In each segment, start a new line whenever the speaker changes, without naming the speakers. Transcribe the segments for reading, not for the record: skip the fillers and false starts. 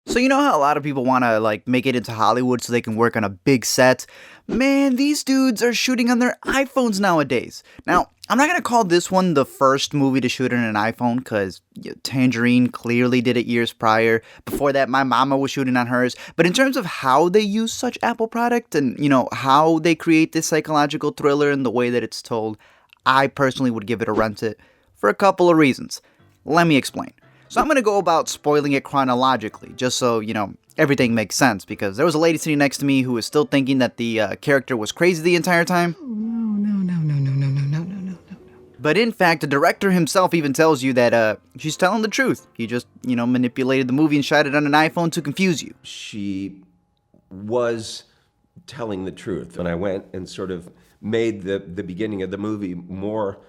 So you know how a lot of people want to like make it into Hollywood so they can work on a big set? Man, these dudes are shooting on their iPhones nowadays. Now, I'm not going to call this one the first movie to shoot on an iPhone cuz Tangerine clearly did it years prior. Before that, my mama was shooting on hers. But in terms of how they use such Apple product and, how they create this psychological thriller and the way that it's told, I personally would give it a rent it for a couple of reasons. Let me explain. So I'm going to go about spoiling it chronologically, just so, everything makes sense, because there was a lady sitting next to me who was still thinking that the character was crazy the entire time.
Oh, no.
But in fact, the director himself even tells you that she's telling the truth. He just, manipulated the movie and shot it on an iPhone to confuse you.
She was telling the truth. And I went and sort of made the beginning of the movie more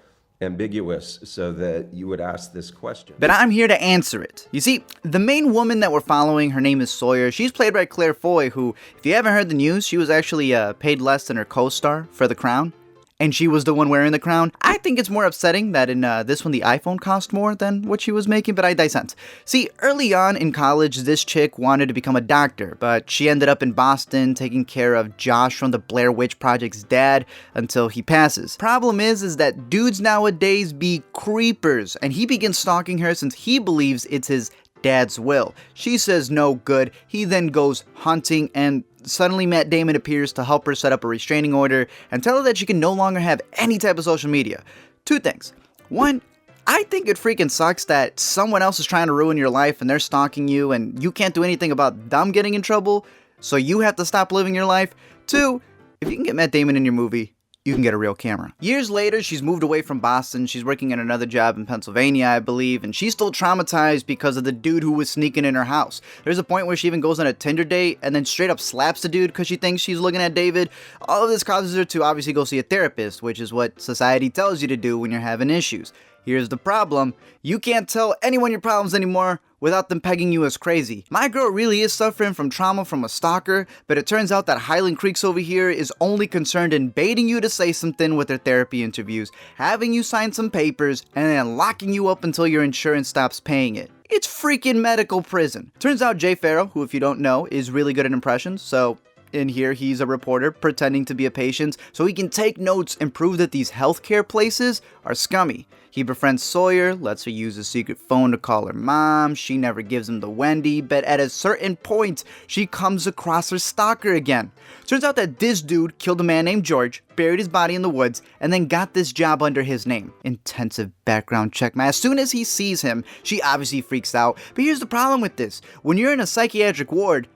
ambiguous so that you would ask this question.
But I'm here to answer it. You see, the main woman that we're following, her name is Sawyer. She's played by Claire Foy, who, if you haven't heard the news, she was actually paid less than her co-star for The Crown. And she was the one wearing the crown. I think it's more upsetting that in this one the iPhone cost more than what she was making, but I dissent. See, early on in college, this chick wanted to become a doctor, but she ended up in Boston taking care of Josh from the Blair Witch Project's dad until he passes. Problem is that dudes nowadays be creepers, and he begins stalking her since he believes it's his dad's will. She says no good. He then goes hunting, and suddenly Matt Damon appears to help her set up a restraining order and tell her that she can no longer have any type of social media. Two things. One, I think it freaking sucks that someone else is trying to ruin your life and they're stalking you and you can't do anything about them getting in trouble, so you have to stop living your life. Two, if you can get Matt Damon in your movie, you can get a real camera. Years later, she's moved away from Boston. She's working at another job in Pennsylvania, I believe, and she's still traumatized because of the dude who was sneaking in her house. There's a point where she even goes on a Tinder date and then straight up slaps the dude because she thinks she's looking at David. All of this causes her to obviously go see a therapist, which is what society tells you to do when you're having issues. Here's the problem. You can't tell anyone your problems anymore without them pegging you as crazy. My girl really is suffering from trauma from a stalker, but it turns out that Highland Creeks over here is only concerned in baiting you to say something with their therapy interviews, having you sign some papers, and then locking you up until your insurance stops paying it. It's freaking medical prison. Turns out Jay Pharoah, who if you don't know, is really good at impressions, so in here, he's a reporter pretending to be a patient so he can take notes and prove that these healthcare places are scummy. He befriends Sawyer, lets her use a secret phone to call her mom. She never gives him the Wendy, but at a certain point, she comes across her stalker again. Turns out that this dude killed a man named George, buried his body in the woods, and then got this job under his name. Intensive background check, man. As soon as he sees him, she obviously freaks out. But here's the problem with this. When you're in a psychiatric ward,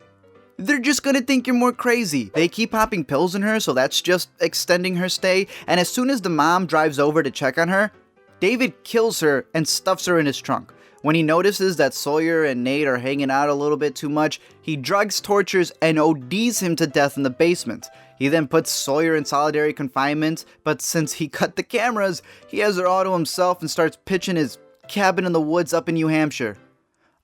they're just gonna think you're more crazy. They keep popping pills in her, so that's just extending her stay. And as soon as the mom drives over to check on her, David kills her and stuffs her in his trunk. When he notices that Sawyer and Nate are hanging out a little bit too much, he drugs, tortures, and ODs him to death in the basement. He then puts Sawyer in solitary confinement, but since he cut the cameras, he has her all to himself and starts pitching his cabin in the woods up in New Hampshire.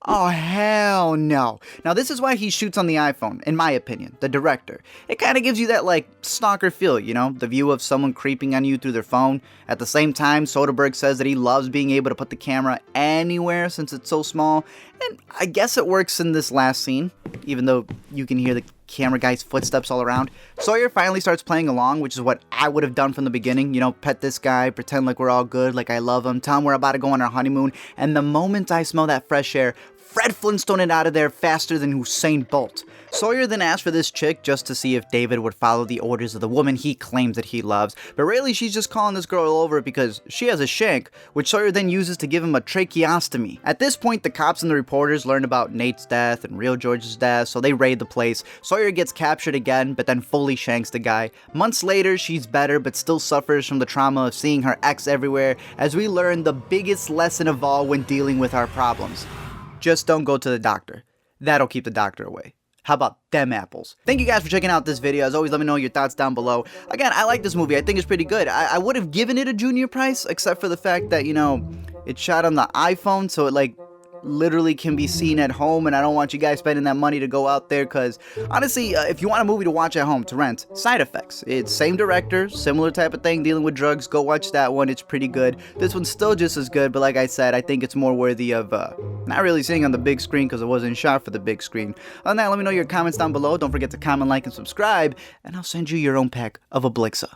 Oh, hell no. Now, this is why he shoots on the iPhone, in my opinion, the director. It kind of gives you that, stalker feel, the view of someone creeping on you through their phone. At the same time, Soderbergh says that he loves being able to put the camera anywhere since it's so small. And I guess it works in this last scene, even though you can hear the camera guy's footsteps all around. Sawyer finally starts playing along, which is what I would have done from the beginning. Pet this guy, pretend like we're all good, like I love him, tell him we're about to go on our honeymoon. And the moment I smell that fresh air, Fred Flintstone it out of there faster than Usain Bolt. Sawyer then asks for this chick just to see if David would follow the orders of the woman he claims that he loves, but really she's just calling this girl over because she has a shank, which Sawyer then uses to give him a tracheostomy. At this point, the cops and the reporters learn about Nate's death and real George's death, so they raid the place. Sawyer gets captured again, but then fully shanks the guy. Months later, she's better, but still suffers from the trauma of seeing her ex everywhere, as we learn the biggest lesson of all when dealing with our problems. Just don't go to the doctor. That'll keep the doctor away. How about them apples? Thank you guys for checking out this video. As always, let me know your thoughts down below. Again, I like this movie. I think it's pretty good. I would have given it a junior price, except for the fact that, it's shot on the iPhone, so it literally can be seen at home, and I don't want you guys spending that money to go out there, because honestly, if you want a movie to watch at home to rent, Side Effects. It's same director, similar type of thing, dealing with drugs. Go watch that one. It's pretty good. This one's still just as good, but like I said, I think it's more worthy of not really seeing on the big screen because it wasn't shot for the big screen. Other than that, let me know your comments down below. Don't forget to comment, like, and subscribe, and I'll send you your own pack of Oblixa.